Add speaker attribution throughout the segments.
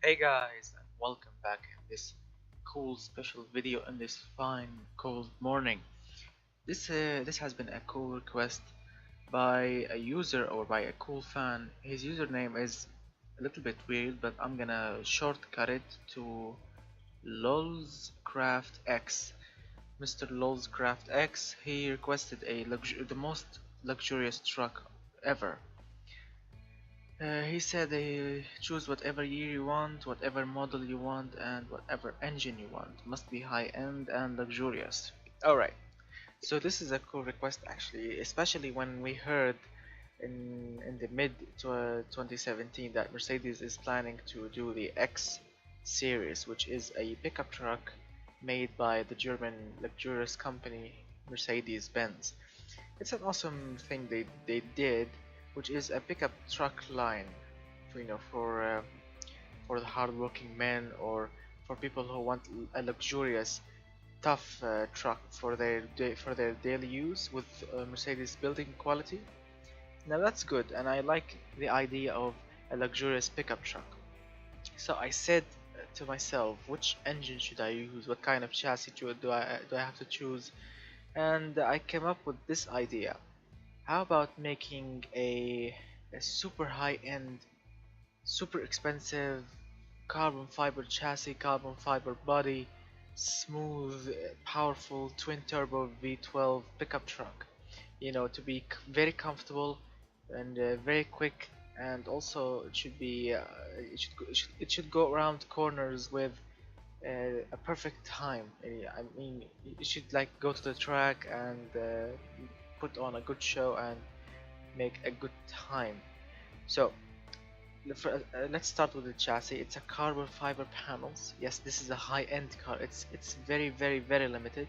Speaker 1: Hey guys, and welcome back in this cool special video in this fine cold morning. This has been a cool request by a user or by a cool fan. His username is a little bit weird, but I'm gonna shortcut it to XLolzxXraftX. Mr. XLolzxCraftX, he requested the most luxurious truck ever. He said choose whatever year you want, whatever model you want, and whatever engine you want. Must be high-end and luxurious. Alright, so this is a cool request actually, especially when we heard in the mid 2017 that Mercedes is planning to do the X series, which is a pickup truck made by the German luxurious company Mercedes-Benz. It's an awesome thing they did, which is a pickup truck line, for the hardworking men or for people who want a luxurious, tough truck for their daily use with Mercedes building quality. Now that's good, and I like the idea of a luxurious pickup truck. So I said to myself, which engine should I use? What kind of chassis do I have to choose? And I came up with this idea. How about making a super high-end, super expensive carbon fiber chassis, carbon fiber body, smooth, powerful twin turbo V12 pickup truck? To be very comfortable and very quick, and also it should be it should go around corners with a perfect time. I mean, you should like go to the track and put on a good show and make a good time. So let's start with the chassis. It's a carbon fiber panels. Yes, this is a high-end car. It's very limited.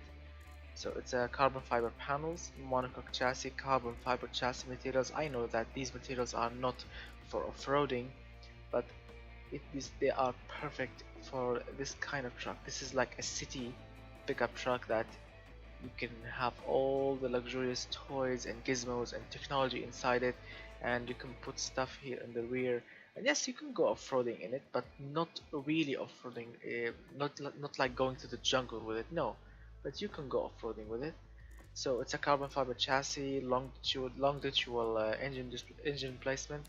Speaker 1: So it's a carbon fiber panels, monocoque chassis, carbon fiber chassis materials. I know that these materials are not for off-roading, but they are perfect for this kind of truck. This is like a city pickup truck that you can have all the luxurious toys and gizmos and technology inside it, and you can put stuff here in the rear. And yes, you can go off-roading in it, but not really off-roading, not like going to the jungle with it, no, but you can go off-roading with it. So it's a carbon fiber chassis, longitudinal engine placement,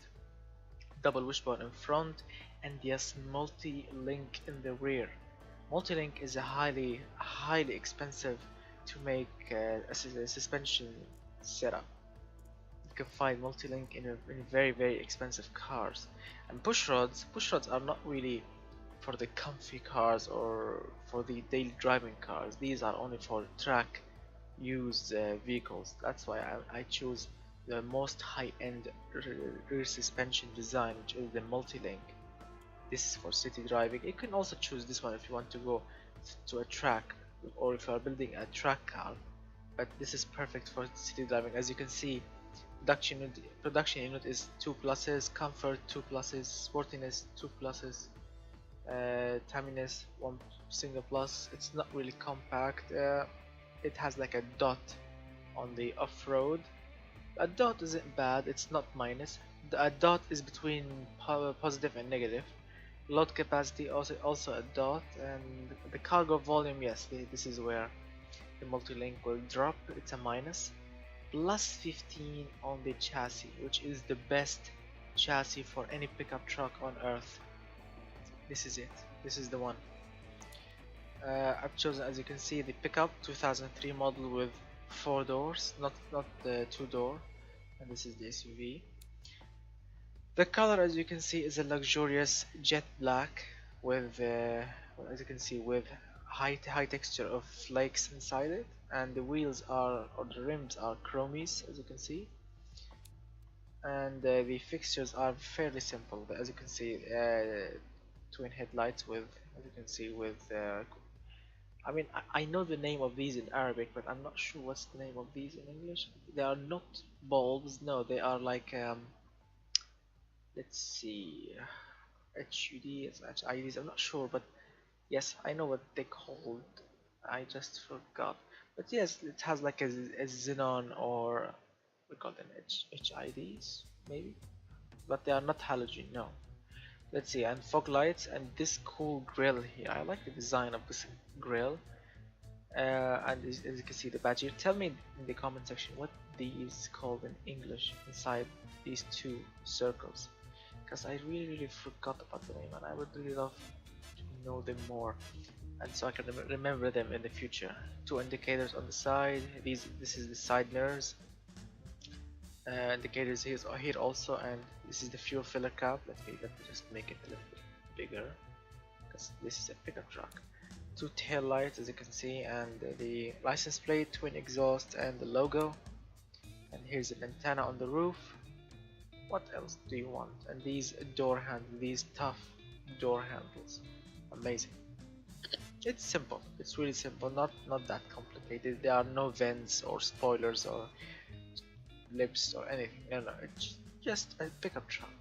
Speaker 1: double wishbone in front, and yes, multi-link in the rear. Multi-link is a highly expensive to make a suspension setup. You can find multi-link in very expensive cars. And push rods are not really for the comfy cars or for the daily driving cars. These are only for track used vehicles. That's why I choose the most high-end rear suspension design, which is the multi-link. This is for city driving. You can also choose this one if you want to go to a track, or if you are building a track car, but this is perfect for city driving. As you can see, production unit is 2 pluses, comfort 2 pluses, sportiness 2 pluses, timiness 1 single plus. It's not really compact. It has like a dot on the off-road. A dot isn't bad, it's not minus. A dot is between positive and negative. Load capacity also a dot, and the cargo volume, yes, this is where the multi-link will drop. It's a minus. Plus 15 on the chassis, which is the best chassis for any pickup truck on earth. This is it. This is the one. I've chosen, as you can see, the pickup 2003 model with 4 doors, not the 2 door, and this is the SUV. The color, as you can see, is a luxurious jet black with, well, as you can see, with high texture of flakes inside it, and the wheels are, or the rims are chromies, as you can see, and the fixtures are fairly simple. As you can see, twin headlights with, as you can see, with. I mean, I know the name of these in Arabic, but I'm not sure what's the name of these in English. They are not bulbs, no, they are like let's see, HUDs, I'm not sure, but yes, I know what they called. I just forgot. But yes, it has like a xenon, or we call them HIDs maybe, but they are not halogen. No, let's see, and fog lights, and this cool grill here. I like the design of this grill. And as you can see the badge here. Tell me in the comment section what these called in English inside these two circles, because I really forgot about the name, and I would really love to know them more, and so I can remember them in the future. Two indicators on the side. This is the side mirrors. Indicators here also, and this is the fuel filler cap. Let me just make it a little bit bigger, because this is a pickup truck. Two tail lights, as you can see, and the license plate, twin exhaust, and the logo. And here's an antenna on the roof. What else do you want? And these door handles, these tough door handles, amazing. It's simple. It's really simple. Not that complicated. There are no vents or spoilers or lips or anything. No, it's just a pickup truck.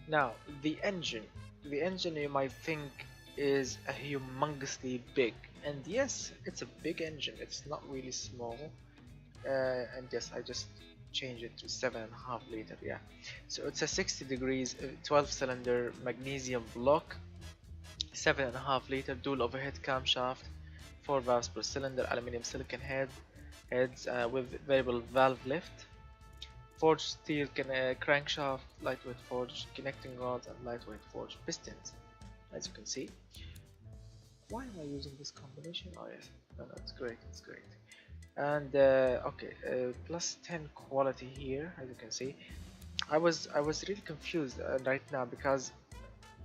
Speaker 1: Now the engine. The engine, you might think, is a humongously big, and yes, it's a big engine. It's not really small. And yes, I just changed it to 7.5 liter. Yeah, so it's a 60 degrees 12 cylinder magnesium block, 7.5 liter dual overhead camshaft, 4 valves per cylinder, aluminum silicon heads with variable valve lift, forged steel crankshaft, lightweight forged connecting rods, and lightweight forged pistons, as you can see. Why am I using this combination? Oh yes, no, it's great, it's great. And okay, plus 10 quality here, as you can see. I was really confused right now, because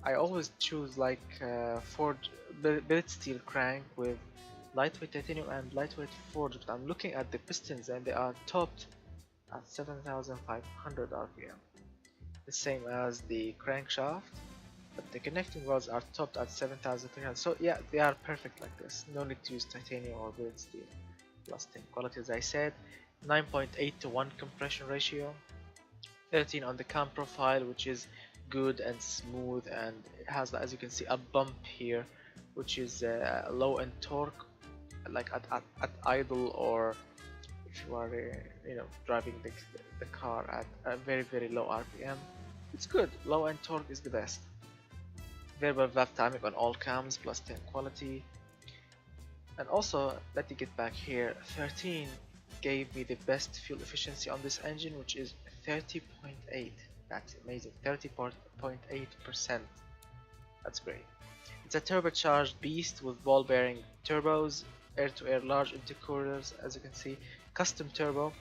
Speaker 1: I always choose like forged billet steel crank with lightweight titanium and lightweight forged, but I'm looking at the pistons and they are topped at 7,500 RPM, the same as the crankshaft, but the connecting rods are topped at 7,300. So yeah, they are perfect like this. No need to use titanium or billet steel. Plus 10 quality, as I said. 9.8 to 1 compression ratio. 13 on the cam profile, which is good and smooth, and it has, as you can see, a bump here, which is low in torque, like at idle, or if you are driving the car at a very low RPM. It's good. Low end torque is the best. Variable valve timing on all cams, plus 10 quality. And also, let me get back here. 13 gave me the best fuel efficiency on this engine, which is 30.8. That's amazing. 30.8%. That's great. It's a turbocharged beast with ball bearing turbos, air-to-air large intercoolers, as you can see, custom turbo,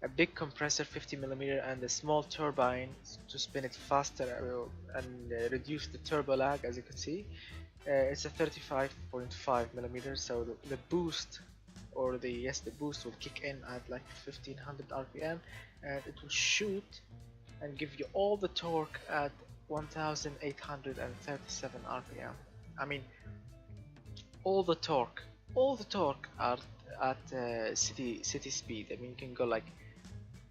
Speaker 1: a big compressor 50mm, and a small turbine to spin it faster and reduce the turbo lag, as you can see. It's a 35.5mm, so the boost, or the boost will kick in at like 1500 RPM, and it will shoot and give you all the torque at 1837 RPM. I mean, all the torque are at city speed. I mean, you can go like,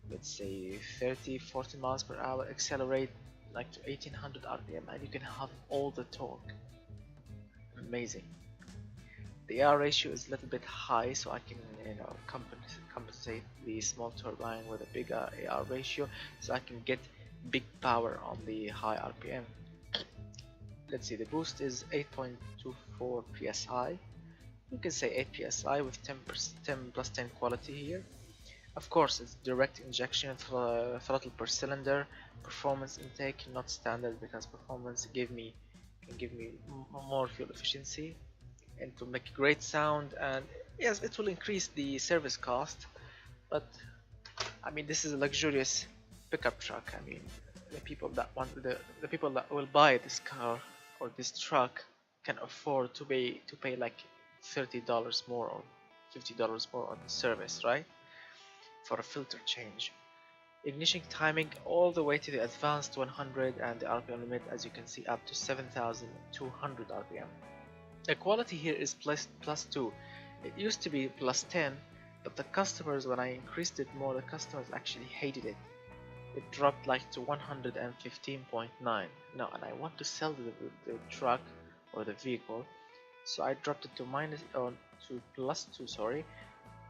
Speaker 1: let's say 30-40 miles per hour, accelerate like to 1800 RPM, and you can have all the torque. Amazing. The AR ratio is a little bit high, so I can compensate the small turbine with a bigger AR ratio, so I can get big power on the high RPM. Let's see, the boost is 8.24 psi. You can say 8 psi with 10 plus 10 quality here. Of course, it's direct injection throttle per cylinder. Performance intake, not standard, because performance can give me more fuel efficiency, and to make a great sound. And yes, it will increase the service cost, but I mean, this is a luxurious pickup truck. I mean, the people that will buy this car or this truck can afford to pay like $30 more or $50 more on the service, right? For a filter change. Ignition timing all the way to the advanced 100, and the RPM limit, as you can see, up to 7,200 RPM. The quality here is plus 2. It used to be plus 10, but the customers, when I increased it more, the customers actually hated it. It dropped like to 115.9. Now, and I want to sell the truck or the vehicle, so I dropped it to plus 2, sorry,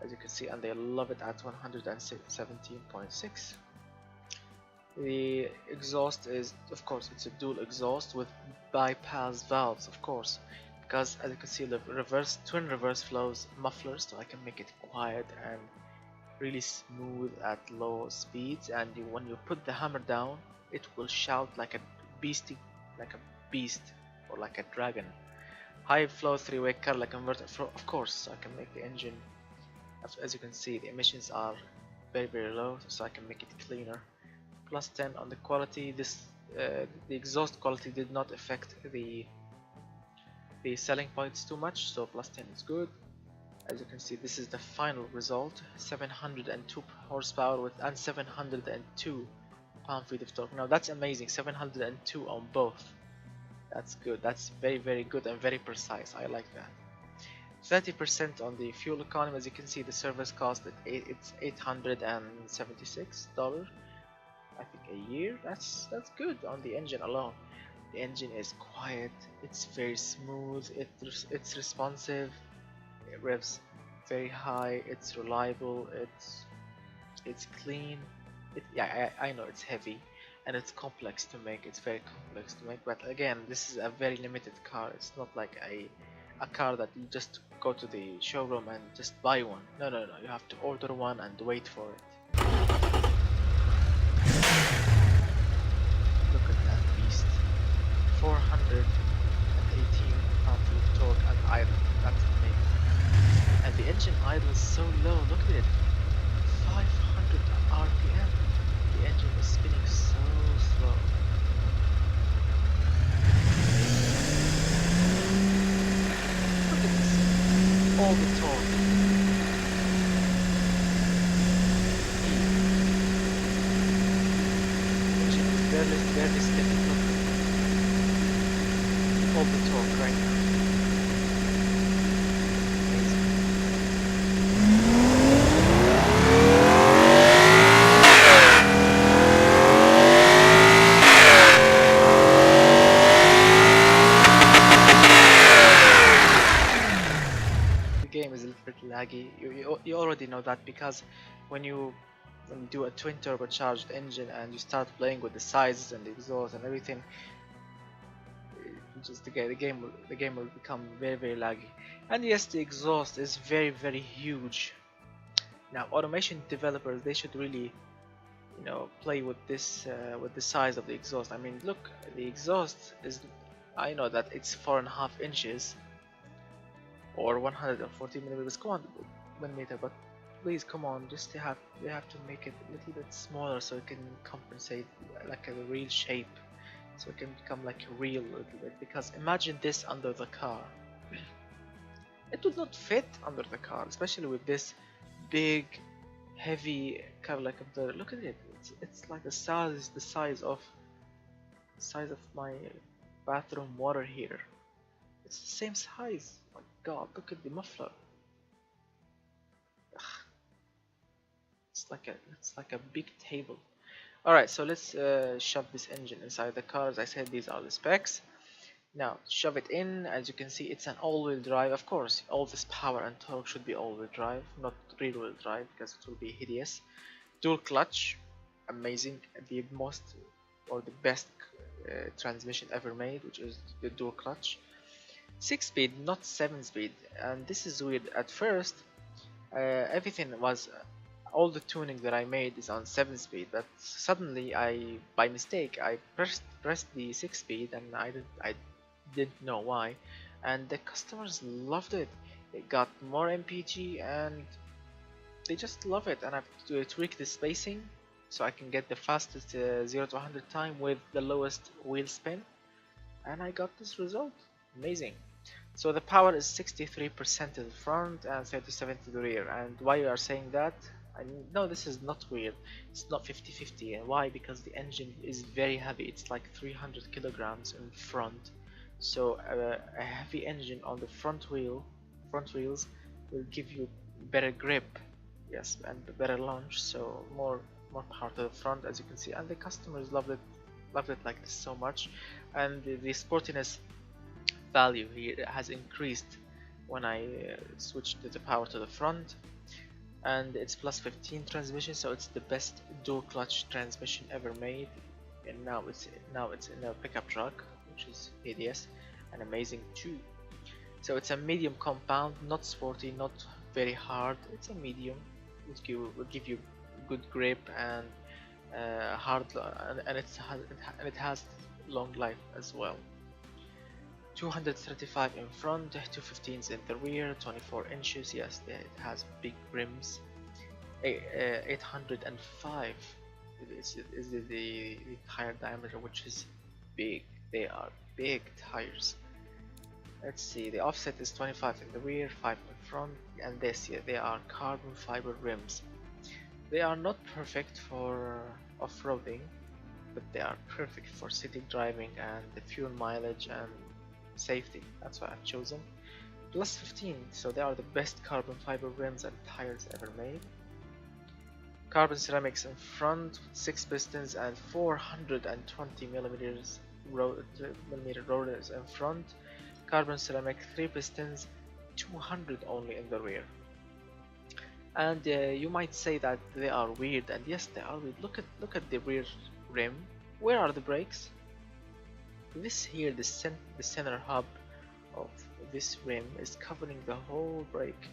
Speaker 1: as you can see, and they love it at 117.6. The exhaust is, of course, it's a dual exhaust with bypass valves, of course, because as you can see, the twin reverse flows mufflers, so I can make it quiet and really smooth at low speeds. And when you put the hammer down, it will shout beastie, like a beast or like a dragon. High flow three-way catalytic converter, of course, so I can make the engine. As you can see, the emissions are very low, so I can make it cleaner. Plus 10 on the quality. The exhaust quality did not affect the selling points too much, so plus 10 is good. As you can see, this is the final result: 702 horsepower and 702 pound-feet of torque. Now that's amazing, 702 on both. That's good. That's very good and very precise. I like that. 30% on the fuel economy. As you can see, the service cost it's $876, I think, a year. That's good on the engine alone. The engine is quiet. It's very smooth. It's responsive. It revs very high. It's reliable. It's clean. Yeah, I know it's heavy and it's complex to make. It's very complex to make. But again, this is a very limited car. It's not like a car that you just go to the showroom and just buy one. No. You have to order one and wait for it. Look at that beast. 418 pound-feet of torque at idle. That's amazing. And the engine idle is so low. Look at it. 500 RPM. The engine is spinning so slow. Look at this. All the torque. Engine is barely spinning. Look. All the torque right now. Amazing. The game is a little bit laggy. You already know that, because when you do a twin turbocharged engine and you start playing with the sizes and the exhaust and everything, the game will become very laggy. And yes, the exhaust is very huge. Now automation developers, they should really play with this with the size of the exhaust. I mean, look, the exhaust is, I know that it's 4.5 inches or 140 millimeters, millimeter, but please come on, just they have to make it a little bit smaller so it can compensate like a real shape, so it can become like real a little bit. Because imagine this under the car. It would not fit under the car, especially with this big heavy car like converter. Look at it. It's like the size of my bathroom water heater. It's the same size. Oh my god, look at the muffler. Ugh. It's like a big table. Alright, so let's shove this engine inside the car. As I said, these are the specs. Now, shove it in. As you can see, it's an all-wheel drive. Of course, all this power and torque should be all-wheel drive, not rear-wheel drive, because it will be hideous. Dual clutch, amazing. The most or the best transmission ever made, which is the dual clutch. 6-speed, not 7-speed, and this is weird. At first, everything was, all the tuning that I made is on 7-speed, but suddenly by mistake, I pressed the 6-speed, and I didn't know why, and the customers loved it. It got more MPG, and they just love it. And I have to tweak the spacing so I can get the fastest 0 to 100 time with the lowest wheel spin, and I got this result. Amazing. So the power is 63% to the front and 37% to the rear. And why you are saying that? I know this is not weird. It's not 50-50. And why? Because the engine is very heavy. It's like 300 kilograms in front. So a heavy engine on the front wheels will give you better grip, yes, and better launch. So more power to the front, as you can see. And the customers loved it like this so much. And the sportiness value here has increased when I switched the power to the front. and it's plus 15 transmission, so it's the best dual clutch transmission ever made. And now it's in a pickup truck, which is hideous and amazing too. So it's a medium compound, not sporty, not very hard. It's a medium. Will give you good grip and and it has long life as well. 235 in front, 215s in the rear, 24 inches. Yes, it has big rims. 805 is the tire diameter, which is big. They are big tires. Let's see, the offset is 25 in the rear, 5 in front, and they are carbon fiber rims. They are not perfect for off-roading, but they are perfect for city driving and the fuel mileage and safety. That's why I've chosen. Plus 15, so they are the best carbon fiber rims and tires ever made. Carbon ceramics in front, 6 pistons and 420 millimeters rotors in front. Carbon ceramic 3 pistons, 200 only in the rear. And you might say that they are weird, and yes, they are weird. Look at the rear rim. Where are the brakes? This here, the center hub of this rim is covering the whole brake,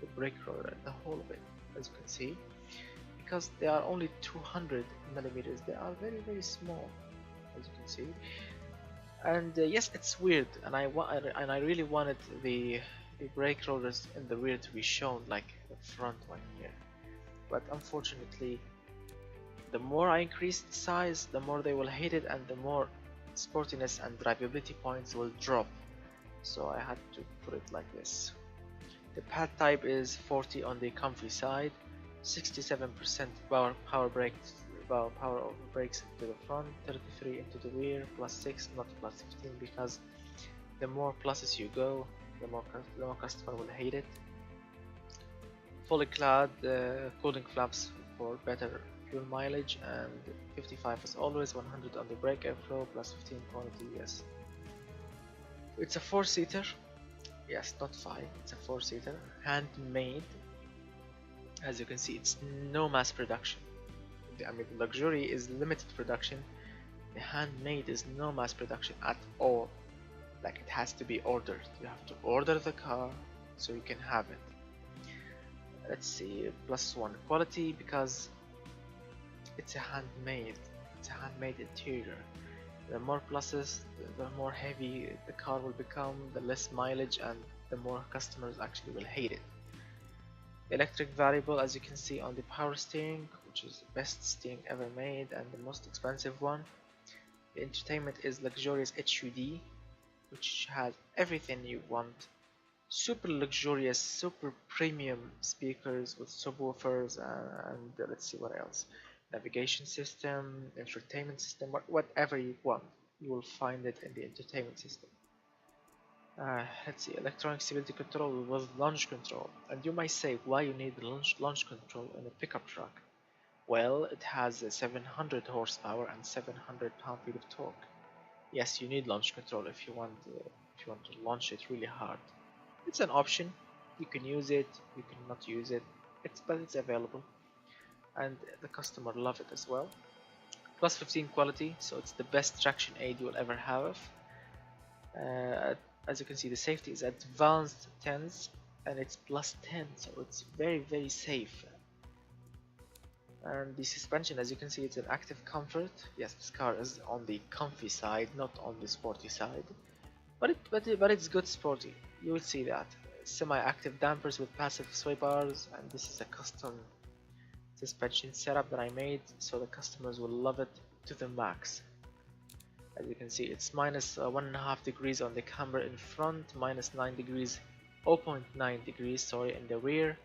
Speaker 1: the brake rotor, the whole of it, as you can see. Because they are only 200 millimeters, they are very small, as you can see. And yes, it's weird, and I really wanted the brake rotors in the rear to be shown like the front one here, but unfortunately, the more I increase the size, the more they will hate it, and the more sportiness and drivability points will drop. So I had to put it like this. The pad type is 40 on the comfy side, 67% power brakes into the front, 33 into the rear, plus 6, not plus 15, because the more pluses you go, the more customer will hate it. Fully clad cooling flaps for better fuel mileage, and 55 as always, 100 on the brake airflow, plus 15 quality, yes. It's a 4-seater, yes, not 5, it's a 4-seater, handmade. As you can see, it's no mass production. I mean, luxury is limited production. The handmade is no mass production at all. Like, it has to be ordered. You have to order the car so you can have it. Let's see, +1 quality, because it's a handmade. It's a handmade interior. The more pluses, the more heavy the car will become, the less mileage, and the more customers actually will hate it. Electric variable, as you can see on the power steering, which is the best steering ever made and the most expensive one. The entertainment is luxurious HUD, which has everything you want. Super luxurious, super premium speakers with subwoofers, and let's see what else. Navigation system, entertainment system, whatever you want, you will find it in the entertainment system. Let's see, electronic stability control with launch control. And you might say, why you need launch control in a pickup truck? Well, it has 700 horsepower and 700 pound-feet of torque. Yes, you need launch control if you want to launch it really hard. It's an option. You can use it, you cannot use it. But it's available, and the customer love it as well. +15 quality, so it's the best traction aid you will ever have. As you can see, the safety is advanced 10s, and it's +10, so it's very safe. And the suspension, as you can see, it's an active comfort. Yes, this car is on the comfy side, not on the sporty side, but it's good sporty. You will see that semi-active dampers with passive sway bars, and this is a custom suspension setup that I made, so the customers will love it to the max. As you can see, it's -1.5 degrees on the camber in front, -9 degrees, 0.9 degrees, sorry, in the rear.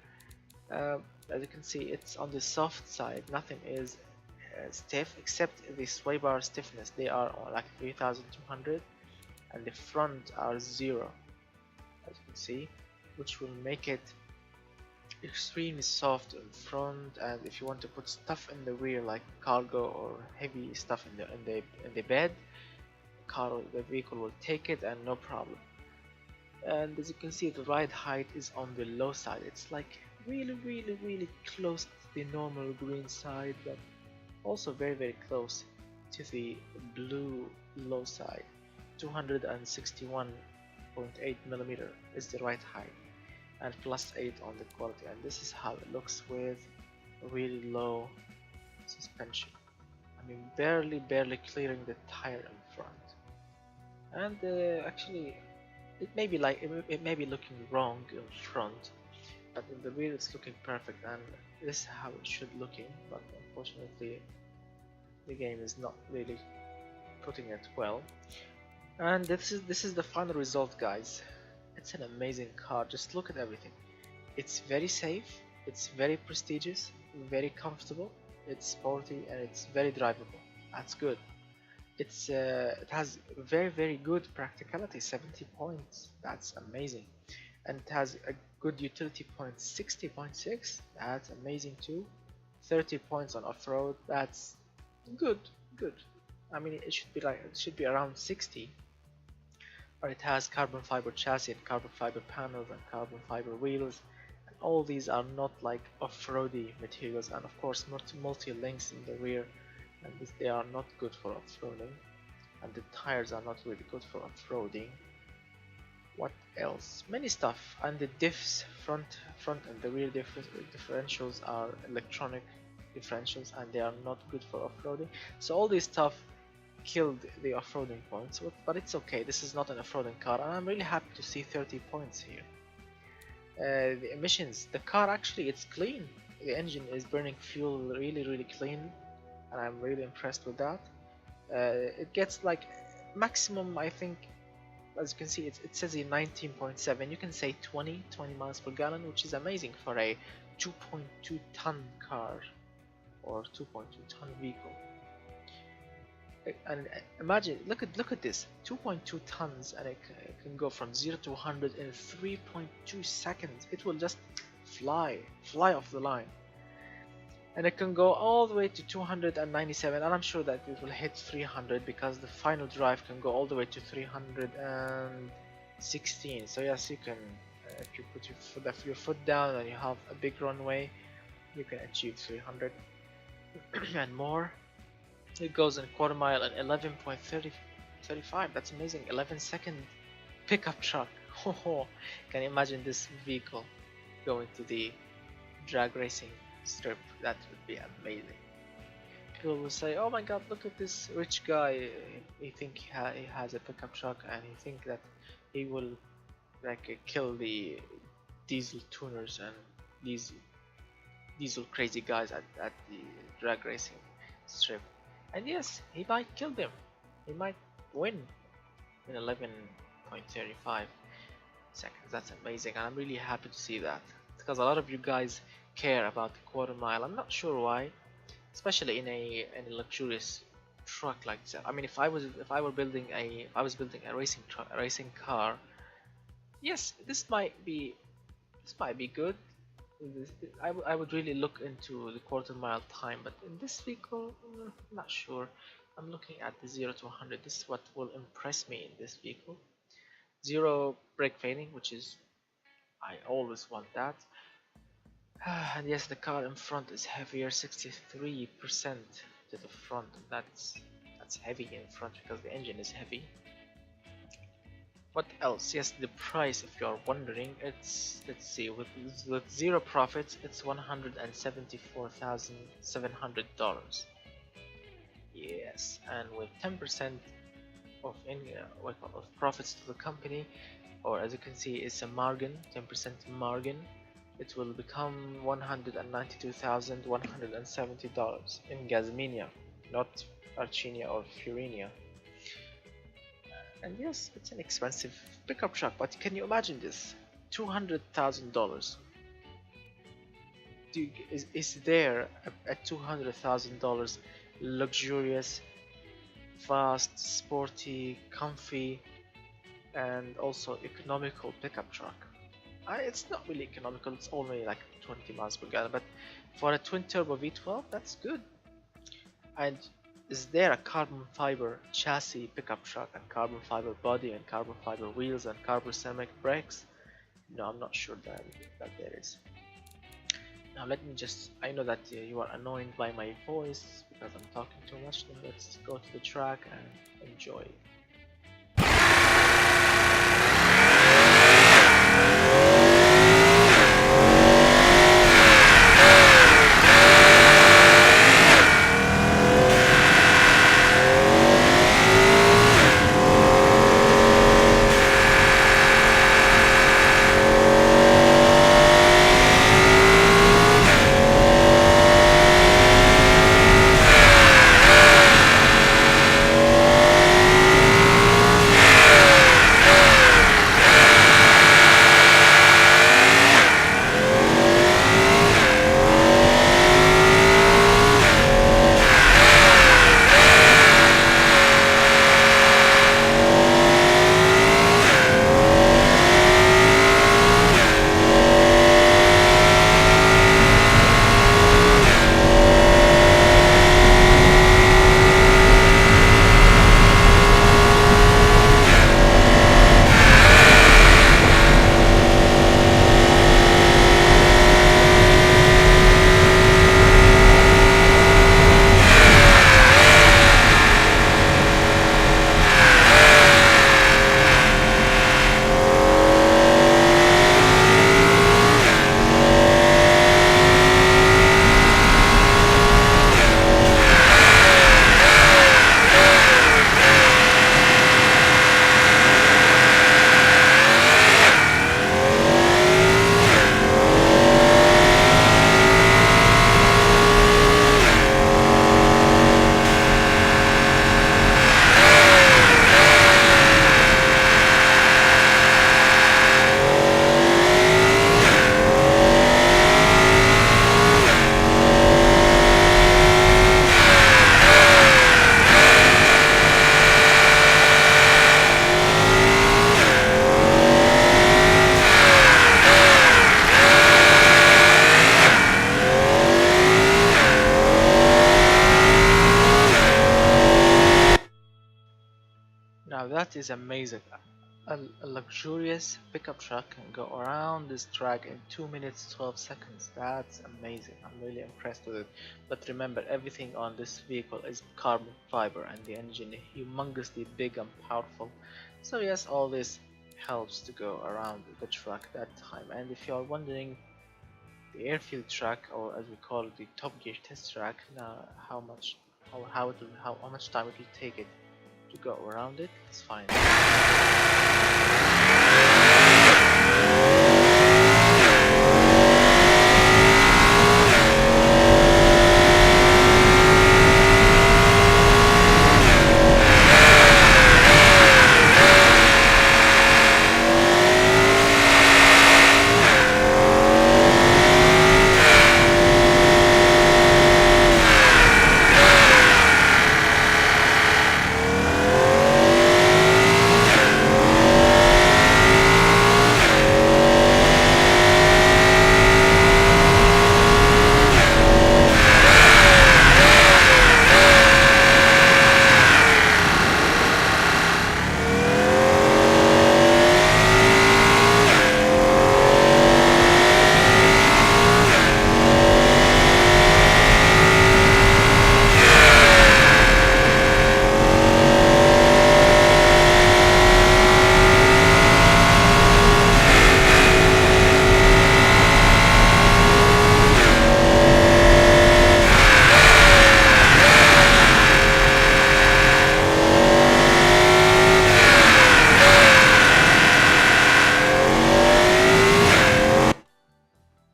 Speaker 1: As you can see, it's on the soft side. Nothing is stiff except the sway bar stiffness. They are like 3200, and the front are 0, as you can see, which will make it extremely soft in front. And if you want to put stuff in the rear, like cargo or heavy stuff in the bed, the vehicle will take it and no problem. And as you can see, the ride height is on the low side. It's like really close to the normal green side, but also very close to the blue low side. 261.8 millimeter is the right height, and +8 on the quality, and this is how it looks with really low suspension. I mean, barely clearing the tire in front. And actually, it may be looking wrong in front, but in the rear it's looking perfect, and this is how it should looking. But unfortunately, the game is not really putting it well. And this is the final result, guys. It's an amazing car. Just look at everything. It's very safe. It's very prestigious. Very comfortable. It's sporty and it's very drivable. That's good. It has very good practicality. 70 points. That's amazing. And it has a good utility point. 60.6. That's amazing too. 30 points on off-road. That's good. I mean, it should be around 60. But it has carbon fiber chassis and carbon fiber panels and carbon fiber wheels, and all these are not like off-roady materials, and of course multi-links in the rear, and they are not good for off-roading, and the tires are not really good for off-roading. What else? Many stuff. And the diffs, front and the rear differentials are electronic differentials, and they are not good for off-roading. So all this stuff killed the off-roading points, but it's okay. This is not an off-roading car, and I'm really happy to see 30 points here. The emissions, the car actually, it's clean. The engine is burning fuel really clean, and I'm really impressed with that. It gets like maximum, I think, as you can see, it says here 19.7. You can say 20 miles per gallon, which is amazing for a 2.2 ton car or 2.2 ton vehicle. And imagine, look at this, 2.2 tons, and it can go from 0 to 100 in 3.2 seconds. It will just fly off the line, and it can go all the way to 297, and I'm sure that it will hit 300 because the final drive can go all the way to 316. So yes, you can, if you put your foot down and you have a big runway, you can achieve 300 and more. It goes in quarter mile at 11.35. That's amazing. 11-second pickup truck. Can you imagine this vehicle going to the drag racing strip? That would be amazing. People will say, "Oh my God, look at this rich guy. He think he has a pickup truck, and he think that he will like kill the diesel tuners and diesel crazy guys at the drag racing strip." And yes, he might kill them. He might win in 11.35 seconds. That's amazing, and I'm really happy to see that, because a lot of you guys care about the quarter mile. I'm not sure why, especially in a luxurious truck like that. I mean, if I was building a racing car, yes, this might be good. I would really look into the quarter mile time, but in this vehicle, I'm not sure. I'm looking at the 0 to 100. This is what will impress me in this vehicle. Zero brake failing, which is, I always want that. And yes, the car in front is heavier, 63% to the front. That's heavy in front because the engine is heavy. What else? Yes, the price, if you're wondering, it's, let's see, with zero profits, it's $174,700. Yes, and with 10% of profits to the company, or as you can see, it's a margin, 10% margin. It will become $192,170 in Gazminia, not Archinia or Furinia. And yes, it's an expensive pickup truck, but can you imagine this? $200,000. Is there a $200,000 luxurious, fast, sporty, comfy, and also economical pickup truck? It's not really economical, it's only like 20 miles per gallon, but for a twin turbo V12, that's good. And is there a carbon fiber chassis pickup truck and carbon fiber body and carbon fiber wheels and carbon ceramic brakes? No, I'm not sure that there is. Now let me just, I know that you are annoyed by my voice because I'm talking too much. Then let's go to the track and enjoy. Now that is amazing. A luxurious pickup truck can go around this track in 2 minutes 12 seconds. That's amazing. I'm really impressed with it. But remember, everything on this vehicle is carbon fiber and the engine humongously big and powerful. So yes, all this helps to go around the track that time. And if you are wondering, the airfield track, or as we call it, the Top Gear test track, now how much time it will take it to go around it, it's fine.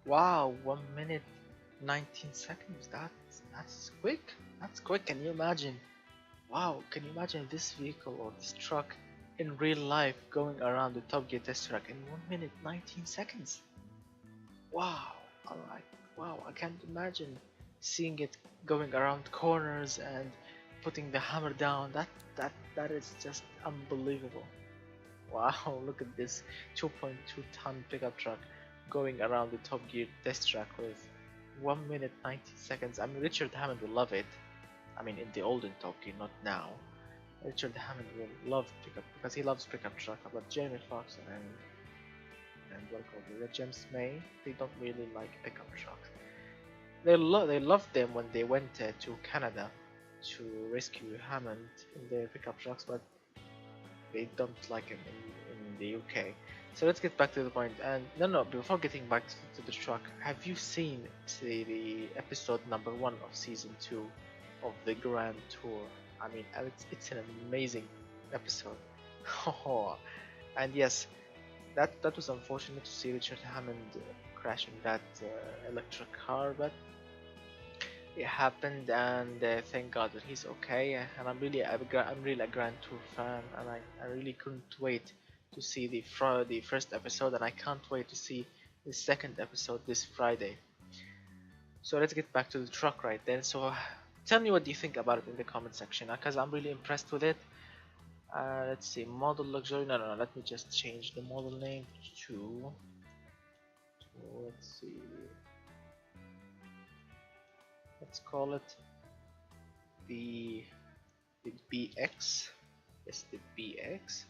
Speaker 1: Wow, 1 minute 19 seconds. That's quick. That's quick. Can you imagine? Wow, can you imagine this vehicle or this truck in real life going around the Top Gear test track in 1 minute 19 seconds? Wow, alright. Wow, I can't imagine seeing it going around corners and putting the hammer down. That is just unbelievable. Wow, look at this 2.2 ton pickup truck going around the Top Gear test track with 1 minute 90 seconds. I mean, Richard Hammond will love it. I mean, in the olden Top Gear, not now. Richard Hammond will love pickup because he loves pickup truck. But Jeremy Clarkson and what called it, James May, they don't really like pickup trucks. they loved them when they went to Canada to rescue Hammond in their pickup trucks, but they don't like him in the UK. So let's get back to the point. And no, before getting back to the truck, have you seen the episode number 1 of season 2 of the Grand Tour? I mean, it's an amazing episode. And yes, that was unfortunate to see Richard Hammond crashing that electric car, but it happened, and thank God that he's okay. And I'm really a Grand Tour fan, and I really couldn't wait to see the first episode, and I can't wait to see the second episode this Friday. So let's get back to the truck right then. So tell me what do you think about it in the comment section, because I'm really impressed with it. Let's see, model luxury. No. Let me just change the model name to let's see. Let's call it the BX. Yes, the BX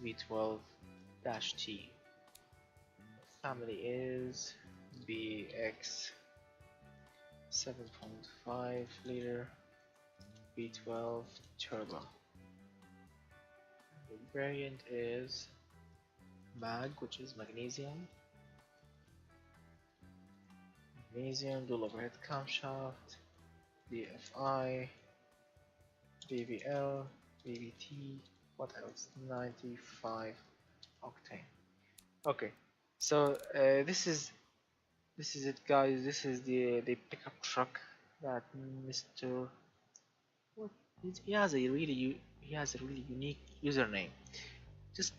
Speaker 1: V12-T. Family is BX 7.5 liter V12 turbo. The variant is MAG, which is magnesium. Magnesium, dual overhead camshaft, DFI, BVL, BVT, what else? 95 octane. Okay, so this is it, guys. This is the pickup truck that Mr. What he has a really unique username. Just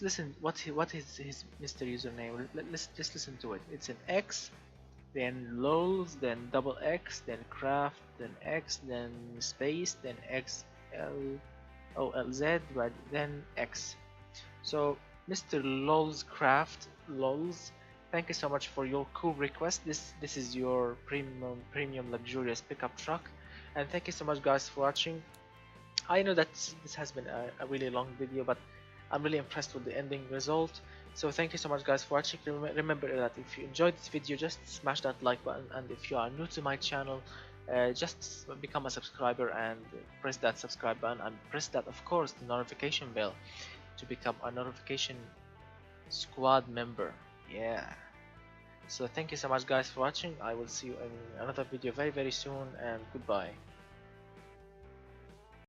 Speaker 1: listen. What is his Mr. username? Let's just listen to it. It's an X, then LOLs, then double X, then craft, then X, then space, then XLOLZ, but then X. So Mr. LolzxxCraftX, thank you so much for your cool request. This is your premium luxurious pickup truck, and thank you so much, guys, for watching. I know that this has been a really long video, but I'm really impressed with the ending result. So thank you so much, guys, for watching. Remember that if you enjoyed this video, just smash that like button, and if you are new to my channel, just become a subscriber and press that subscribe button, and press that, of course, the notification bell to become a notification squad member. Yeah. So thank you so much, guys, for watching. I will see you in another video very soon, and goodbye.